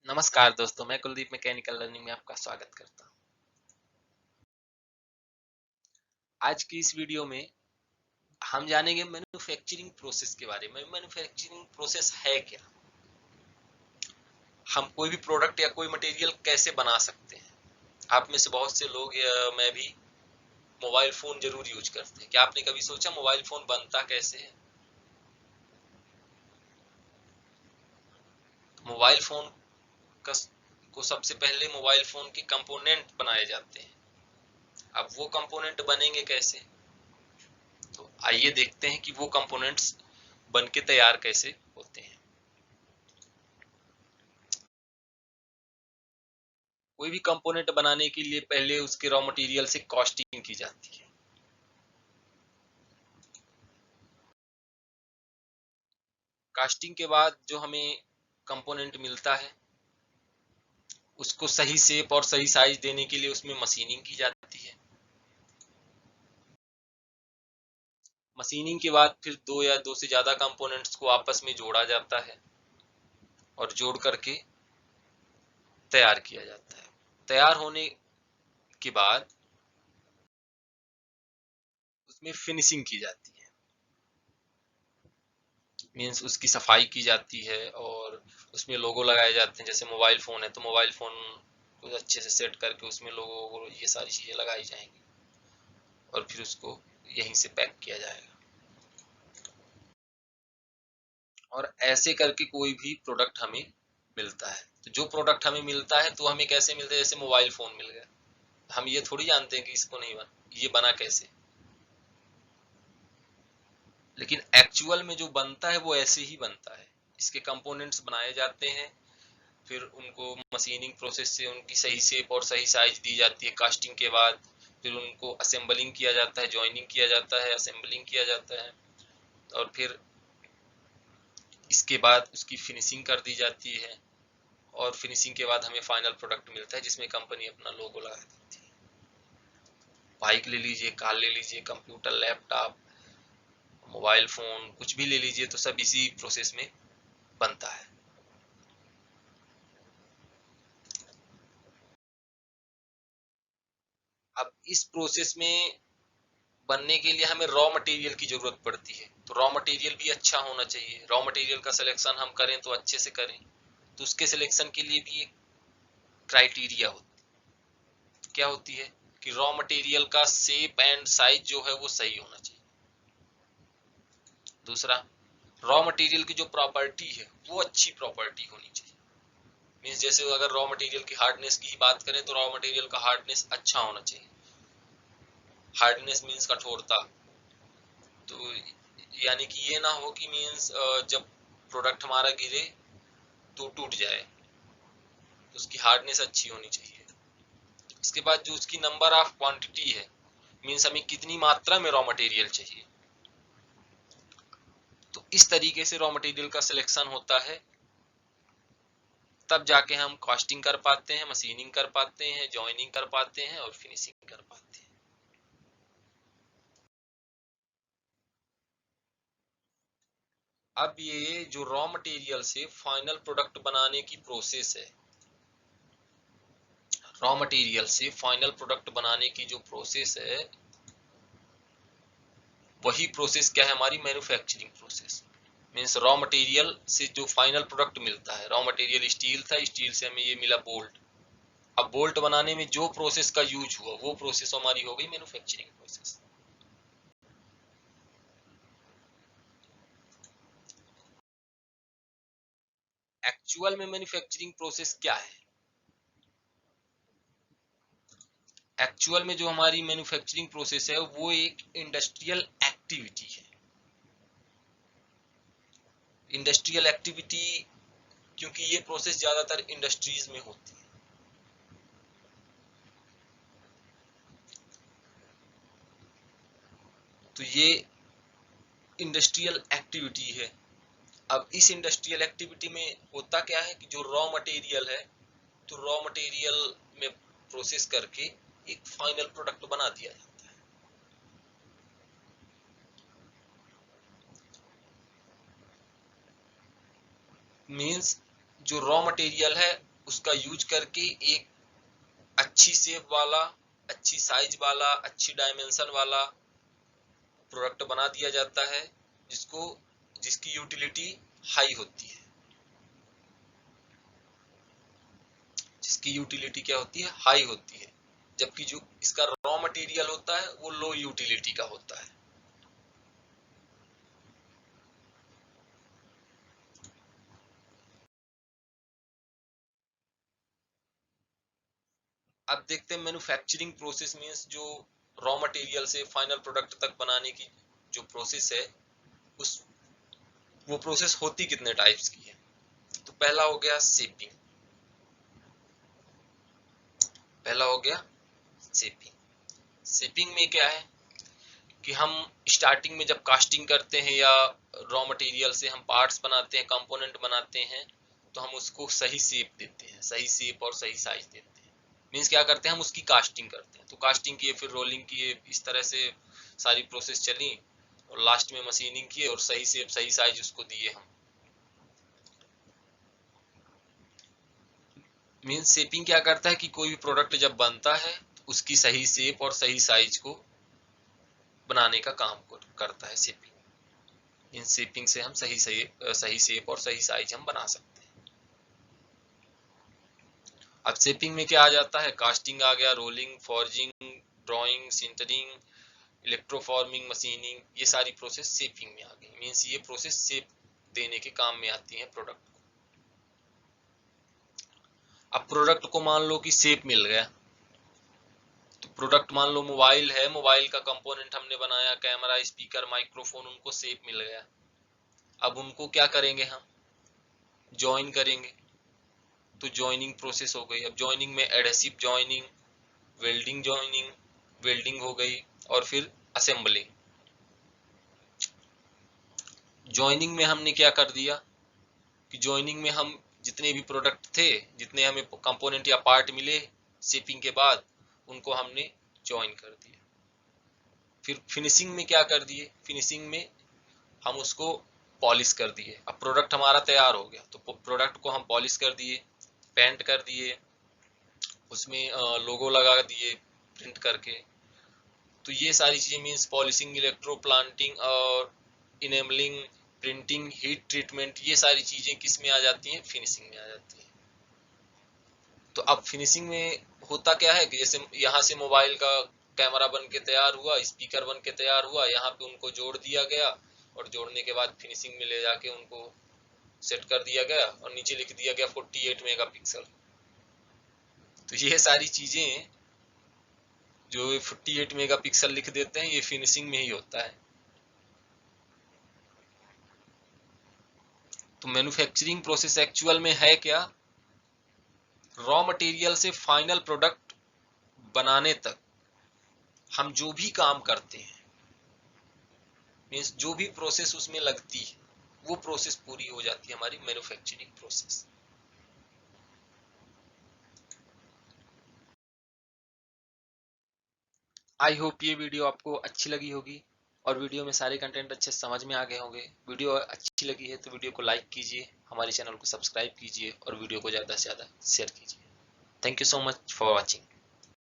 नमस्कार दोस्तों, मैं कुलदीप मैकेनिकल लर्निंग में आपका स्वागत करता हूँ। आज की इस वीडियो में हम जानेंगे मैन्युफैक्चरिंग प्रोसेस के बारे में। मैन्युफैक्चरिंग प्रोसेस है क्या, हम कोई भी प्रोडक्ट या कोई मटेरियल कैसे बना सकते हैं। आप में से बहुत से लोग या मैं भी मोबाइल फोन जरूर यूज करते हैं। क्या आपने कभी सोचा मोबाइल फोन बनता कैसे है? मोबाइल फोन का को सबसे पहले मोबाइल फोन के कंपोनेंट बनाए जाते हैं। अब वो कंपोनेंट बनेंगे कैसे, तो आइए देखते हैं कि वो कंपोनेंट्स बन के तैयार कैसे होते हैं। कोई भी कंपोनेंट बनाने के लिए पहले उसके रॉ मटेरियल से कॉस्टिंग की जाती है। कास्टिंग के बाद जो हमें कंपोनेंट मिलता है उसको सही शेप और सही साइज देने के लिए उसमें मशीनिंग की जाती है। मशीनिंग के बाद फिर दो या दो से ज्यादा कंपोनेंट्स को आपस में जोड़ा जाता है और जोड़ करके तैयार किया जाता है। तैयार होने के बाद उसमें फिनिशिंग की जाती है, मीन्स उसकी सफाई की जाती है और उसमें लोगो लगाए जाते हैं। जैसे मोबाइल फोन है तो मोबाइल फोन को अच्छे से सेट करके उसमें लोगो को ये सारी चीजें लगाई जाएंगी और फिर उसको यहीं से पैक किया जाएगा। और ऐसे करके कोई भी प्रोडक्ट हमें मिलता है। तो जो प्रोडक्ट हमें मिलता है तो हमें कैसे मिलता है, जैसे मोबाइल फोन मिल गया, हम ये थोड़ी जानते हैं कि इसको नहीं बना, ये बना कैसे। लेकिन एक्चुअल में जो बनता है वो ऐसे ही बनता है। इसके कंपोनेंट्स बनाए जाते हैं, फिर उनको मशीनिंग प्रोसेस से उनकी सही शेप और सही साइज दी जाती है कास्टिंग के बाद। फिर उनको असेंबलिंग किया जाता है, जॉइनिंग किया जाता है, असेंबलिंग किया जाता है और फिर इसके बाद उसकी फिनिशिंग कर दी जाती है। और फिनिशिंग के बाद हमें फाइनल प्रोडक्ट मिलता है जिसमें कंपनी अपना लोगो लगा देती है। बाइक ले लीजिए, कार ले लीजिए, कंप्यूटर, लैपटॉप, मोबाइल फोन, कुछ भी ले लीजिए तो सब इसी प्रोसेस में बनता है। अब इस प्रोसेस में बनने के लिए हमें रॉ मटेरियल की जरूरत पड़ती है, तो रॉ मटेरियल भी अच्छा होना चाहिए। रॉ मटेरियल का सिलेक्शन हम करें तो अच्छे से करें, तो उसके सिलेक्शन के लिए भी एक क्राइटेरिया क्या होती है कि रॉ मटेरियल का शेप एंड साइज जो है वो सही होना चाहिए। दूसरा, रॉ मटेरियल की जो प्रॉपर्टी है वो अच्छी प्रॉपर्टी होनी चाहिए। मीन्स जैसे अगर रॉ मटेरियल की हार्डनेस की बात करें तो रॉ मटेरियल का हार्डनेस अच्छा होना चाहिए। हार्डनेस मीन्स कठोरता। तो यानी कि ये ना हो कि मीन्स जब प्रोडक्ट हमारा गिरे तो टूट जाए, तो उसकी हार्डनेस अच्छी होनी चाहिए। इसके बाद जो उसकी नंबर ऑफ क्वांटिटी है, मीन्स हमें कितनी मात्रा में रॉ मटेरियल चाहिए, तो इस तरीके से रॉ मटेरियल का सिलेक्शन होता है। तब जाके हम कॉस्टिंग कर पाते हैं, मशीनिंग कर पाते हैं, जॉइनिंग कर पाते हैं और फिनिशिंग कर पाते हैं। अब ये जो रॉ मटेरियल से फाइनल प्रोडक्ट बनाने की प्रोसेस है, रॉ मटेरियल से फाइनल प्रोडक्ट बनाने की जो प्रोसेस है वही प्रोसेस क्या है, हमारी manufacturing process. Means raw material से जो फाइनल प्रोडक्ट मिलता है, रॉ मटेरियल स्टील था, स्टील से हमें ये मिला बोल्ट। अब बोल्ट बनाने में जो प्रोसेस का यूज हुआ वो प्रोसेस हमारी हो गई मैन्युफैक्चरिंग प्रोसेस। एक्चुअल में मैन्युफैक्चरिंग प्रोसेस क्या है? एक्चुअल में जो हमारी मैन्युफैक्चरिंग प्रोसेस है वो एक इंडस्ट्रियल एक्टिविटी है। इंडस्ट्रियल एक्टिविटी क्योंकि ये प्रोसेस ज्यादातर इंडस्ट्रीज में होती है। तो ये इंडस्ट्रियल एक्टिविटी है। अब इस इंडस्ट्रियल एक्टिविटी में होता क्या है कि जो रॉ मटेरियल है तो रॉ मटेरियल में प्रोसेस करके एक फाइनल प्रोडक्ट बना दिया जाता है। मीन्स जो रॉ मटेरियल है उसका यूज करके एक अच्छी शेप वाला, अच्छी साइज वाला, अच्छी डायमेंशन वाला प्रोडक्ट बना दिया जाता है, जिसकी यूटिलिटी हाई होती है। जिसकी यूटिलिटी क्या होती है? हाई होती है। जबकि जो इसका रॉ मटेरियल होता है वो लो यूटिलिटी का होता है। अब देखते हैं मैन्युफैक्चरिंग प्रोसेस मींस जो रॉ मटेरियल से फाइनल प्रोडक्ट तक बनाने की जो प्रोसेस है, उस वो प्रोसेस होती कितने टाइप्स की है। तो पहला हो गया शेपिंग। पहला हो गया शेपिंग। शेपिंग में क्या है कि हम स्टार्टिंग में जब कास्टिंग करते हैं या रॉ मटेरियल से हम पार्ट्स बनाते हैं, कंपोनेंट बनाते हैं, तो हम उसको सही शेप देते हैं, सही शेप और सही साइज देते हैं। मींस क्या करते हैं, हम उसकी कास्टिंग करते हैं। तो कास्टिंग किए, फिर रोलिंग किए, इस तरह से सारी प्रोसेस चली और लास्ट में मशीनिंग किए और सही शेप सही साइज उसको दिए हम। मींस शेपिंग क्या करता है कि कोई भी प्रोडक्ट जब बनता है उसकी सही शेप और सही साइज को बनाने का काम करता है शेपिंग। इन शेपिंग से हम सही शेप और सही साइज हम बना सकते हैं। अब शेपिंग में क्या आ जाता है, कास्टिंग आ गया, rolling, forging, drawing, sintering, electroforming, machining, ये सारी प्रोसेस शेपिंग में आ गई। मींस ये प्रोसेस शेप देने के काम में आती है प्रोडक्ट को। अब प्रोडक्ट को मान लो कि शेप मिल गया, तो प्रोडक्ट मान लो मोबाइल है, मोबाइल का कंपोनेंट हमने बनाया, कैमरा, स्पीकर, माइक्रोफोन, उनको शेप मिल गया। अब उनको क्या करेंगे, हम जॉइन करेंगे। तो जॉइनिंग प्रोसेस हो गई। अब जॉइनिंग में एडहेसिव जॉइनिंग, वेल्डिंग हो गई और फिर असेंबलिंग। जॉइनिंग में हमने क्या कर दिया कि जॉइनिंग में हम जितने भी प्रोडक्ट थे, जितने हमें कंपोनेंट या पार्ट मिले शेपिंग के बाद, उनको हमने जॉइन कर दिया। फिर फिनिशिंग में क्या कर दिए, फिनिशिंग में हम उसको पॉलिश कर दिए। अब प्रोडक्ट हमारा तैयार हो गया, तो प्रोडक्ट को हम पॉलिश कर दिए, पेंट कर दिए, उसमें लोगो लगा दिए प्रिंट करके। तो ये सारी चीजें मींस पॉलिशिंग, इलेक्ट्रो प्लांटिंग और इनेबलिंग, प्रिंटिंग, हीट ट्रीटमेंट, ये सारी चीजें किस में आ जाती हैं, फिनिशिंग में आ जाती हैं। तो अब फिनिशिंग में होता क्या है कि जैसे यहाँ से मोबाइल का कैमरा बन के तैयार हुआ, स्पीकर बन के तैयार हुआ, यहाँ पे उनको जोड़ दिया गया और जोड़ने के बाद फिनिशिंग में ले जाके उनको सेट कर दिया गया और नीचे लिख दिया गया 48 मेगापिक्सल। तो ये सारी चीजें जो 48 मेगापिक्सल लिख देते हैं, ये फिनिशिंग में ही होता है। तो मैन्युफैक्चरिंग प्रोसेस एक्चुअल में है क्या, रॉ मटेरियल से फाइनल प्रोडक्ट बनाने तक हम जो भी काम करते हैं, मींस जो भी प्रोसेस उसमें लगती है, वो प्रोसेस पूरी हो जाती है हमारी मैन्युफैक्चरिंग प्रोसेस। आई होप ये वीडियो आपको अच्छी लगी होगी और वीडियो में सारे कंटेंट अच्छे समझ में आ गए होंगे। वीडियो अच्छी लगी है तो वीडियो को लाइक कीजिए, हमारे चैनल को सब्सक्राइब कीजिए और वीडियो को ज़्यादा से ज़्यादा शेयर कीजिए। Thank you so much for watching.